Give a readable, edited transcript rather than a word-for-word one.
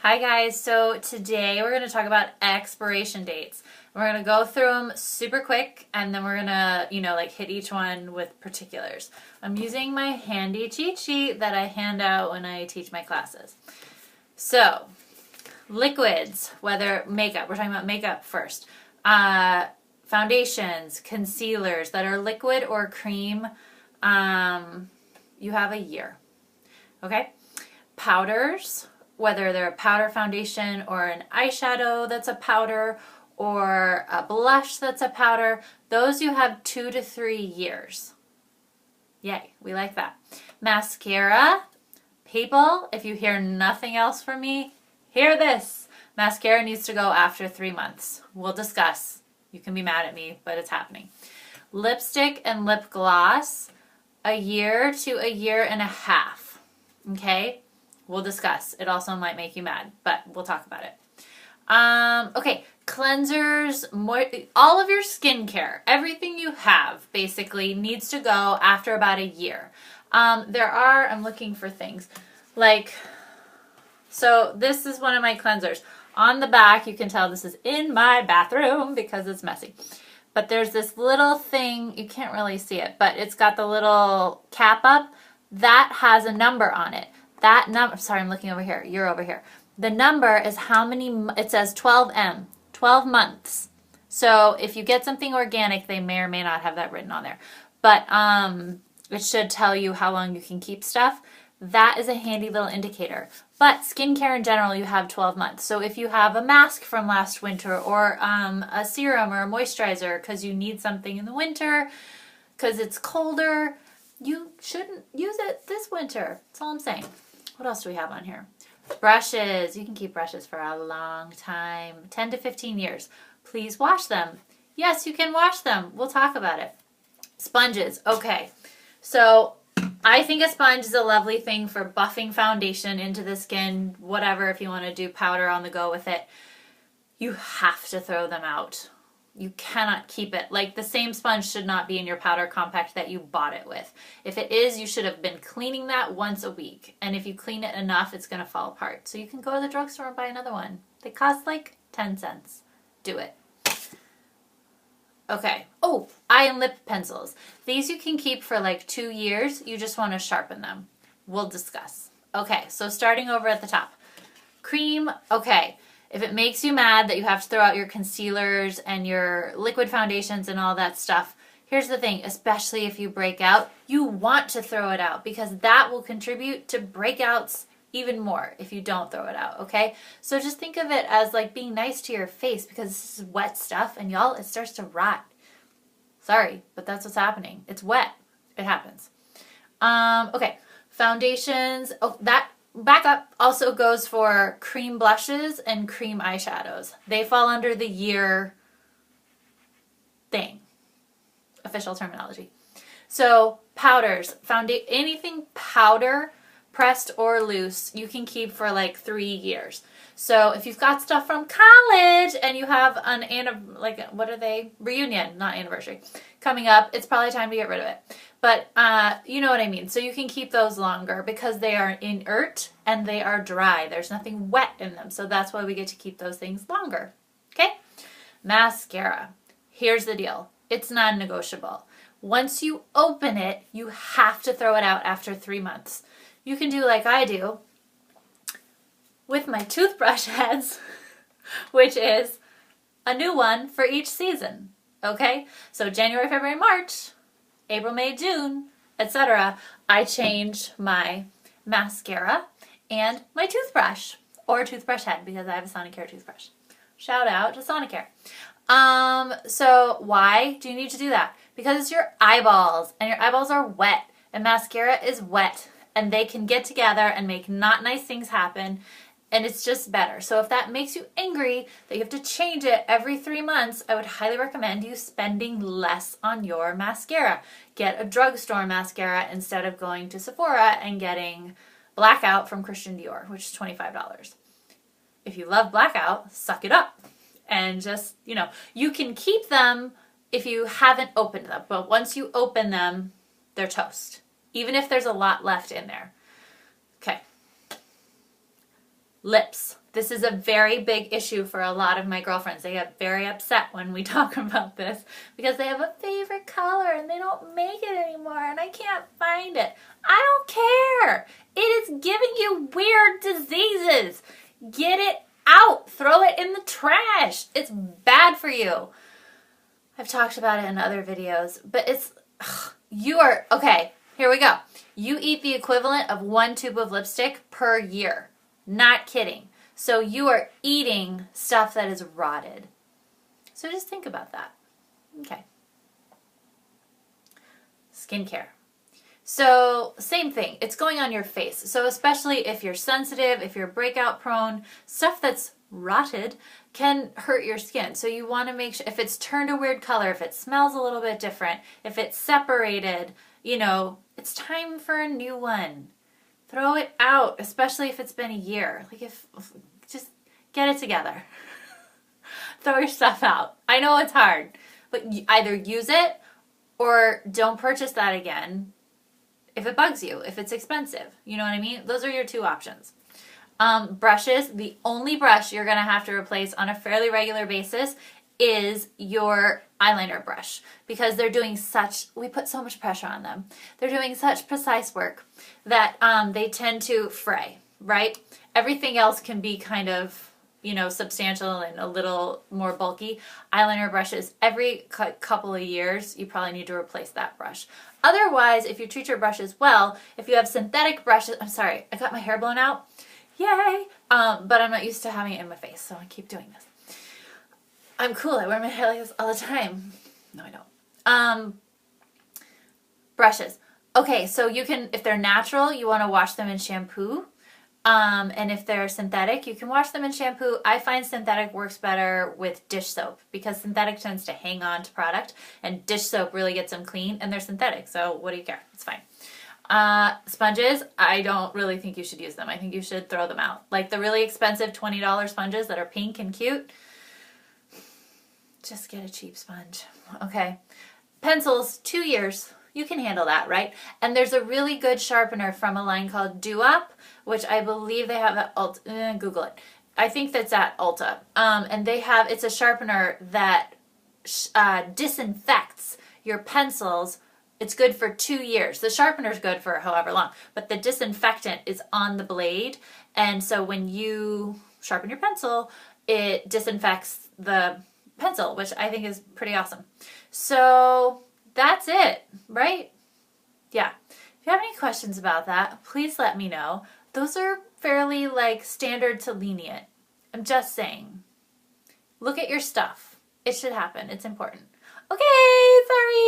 Hi guys, so today we're going to talk about expiration dates. We're going to go through them super quick and then we're going to, hit each one with particulars. I'm using my handy cheat sheet that I hand out when I teach my classes. So, liquids, whether makeup, we're talking about makeup first. Foundations, concealers that are liquid or cream, you have a year. Okay? Powders, whether they're a powder foundation or an eyeshadow that's a powder or a blush that's a powder, those you have 2 to 3 years. Yay, we like that. Mascara, people, if you hear nothing else from me, hear this. Mascara needs to go after 3 months. We'll discuss. You can be mad at me, but it's happening. Lipstick and lip gloss, a year to a year and a half. Okay? We'll discuss. It also might make you mad, but we'll talk about it. Okay, cleansers, all of your skincare, everything you have basically needs to go after about a year. I'm looking for things so this is one of my cleansers. On the back, you can tell this is in my bathroom because it's messy. But there's this little thing, you can't really see it, but it's got the little cap up that has a number on it. That number, sorry, I'm looking over here. You're over here. The number is how many, it says 12M, 12 months. So if you get something organic, they may or may not have that written on there. But it should tell you how long you can keep stuff. That is a handy little indicator. But skincare in general, you have 12 months. So if you have a mask from last winter or a serum or a moisturizer because you need something in the winter because it's colder, you shouldn't use it this winter. That's all I'm saying. What else do we have on here? Brushes. You can keep brushes for a long time. 10 to 15 years. Please wash them. Yes, you can wash them. We'll talk about it. Sponges. Okay. So I think a sponge is a lovely thing for buffing foundation into the skin, whatever, if you want to do powder on the go with it. You have to throw them out. You cannot keep it. Like, the same sponge should not be in your powder compact that you bought it with. If it is, you should have been cleaning that once a week. And if you clean it enough, it's going to fall apart. So you can go to the drugstore and buy another one. They cost like 10 cents. Do it. Okay. Oh, eye and lip pencils. These you can keep for like 2 years. You just want to sharpen them. We'll discuss. Okay, so starting over at the top. Cream, okay. If it makes you mad that you have to throw out your concealers and your liquid foundations and all that stuff, here's the thing, especially if you break out, you want to throw it out because that will contribute to breakouts even more if you don't throw it out, okay? So just think of it as like being nice to your face because this is wet stuff and y'all, it starts to rot. Sorry, but that's what's happening. It's wet. It happens. Okay, foundations. Oh, that backup also goes for cream blushes and cream eyeshadows. They fall under the year thing. Official terminology. So powders, anything powder, pressed or loose, you can keep for like 3 years. So if you've got stuff from college and you have reunion, not anniversary, coming up, it's probably time to get rid of it. But you know what I mean. So you can keep those longer because they are inert and they are dry. There's nothing wet in them. So that's why we get to keep those things longer. Okay? Mascara. Here's the deal. It's non-negotiable. Once you open it, you have to throw it out after 3 months. You can do like I do with my toothbrush heads, which is a new one for each season. Okay? So January, February, March, April, May, June, etc. I change my mascara and my toothbrush or toothbrush head because I have a Sonicare toothbrush. Shout out to Sonicare. So why do you need to do that? Because it's your eyeballs and your eyeballs are wet and mascara is wet and they can get together and make not nice things happen. And it's just better. So if that makes you angry that you have to change it every 3 months, I would highly recommend you spending less on your mascara. Get a drugstore mascara instead of going to Sephora and getting Blackout from Christian Dior, which is $25. If you love Blackout, suck it up. And just, you can keep them if you haven't opened them. But once you open them, they're toast. Even if there's a lot left in there. Okay. Lips. This is a very big issue for a lot of my girlfriends. They get very upset when we talk about this because they have a favorite color and they don't make it anymore and I can't find it. I don't care. It is giving you weird diseases. Get it out. Throw it in the trash. It's bad for you. I've talked about it in other videos, but okay, here we go. You eat the equivalent of 1 tube of lipstick per year. Not kidding. So you are eating stuff that is rotted. So just think about that. Okay. Skincare. So same thing. It's going on your face. So especially if you're sensitive, if you're breakout prone, stuff that's rotted can hurt your skin. So you want to make sure if it's turned a weird color, if it smells a little bit different, if it's separated, it's time for a new one. Throw it out, especially if it's been a year. Just get it together. Throw your stuff out. I know it's hard, but either use it or don't purchase that again if it bugs you, if it's expensive. You know what I mean? Those are your two options. Brushes. The only brush you're going to have to replace on a fairly regular basis is your eyeliner brush because we put so much pressure on them. They're doing such precise work that they tend to fray, right? Everything else can be kind of, substantial and a little more bulky. Eyeliner brushes, every couple of years, you probably need to replace that brush. Otherwise, if you treat your brushes well, if you have synthetic brushes, I'm sorry, I got my hair blown out. Yay! But I'm not used to having it in my face, so I keep doing this. I'm cool. I wear my hair like this all the time. No, I don't. Brushes. Okay, so you can, if they're natural, you want to wash them in shampoo. And if they're synthetic, you can wash them in shampoo. I find synthetic works better with dish soap because synthetic tends to hang on to product and dish soap really gets them clean and they're synthetic. So what do you care? It's fine. Sponges, I don't really think you should use them. I think you should throw them out. Like the really expensive $20 sponges that are pink and cute. Just get a cheap sponge. Okay. Pencils, 2 years. You can handle that, right? And there's a really good sharpener from a line called Do Up, which I believe they have at Ulta. Google it. I think that's at Ulta. And it's a sharpener that disinfects your pencils. It's good for 2 years. The sharpener's good for however long, but the disinfectant is on the blade. And so when you sharpen your pencil, it disinfects the pencil, which I think is pretty awesome. So that's it, right? Yeah. If you have any questions about that, please let me know. Those are fairly standard to lenient. I'm just saying. Look at your stuff. It should happen. It's important. Okay, sorry.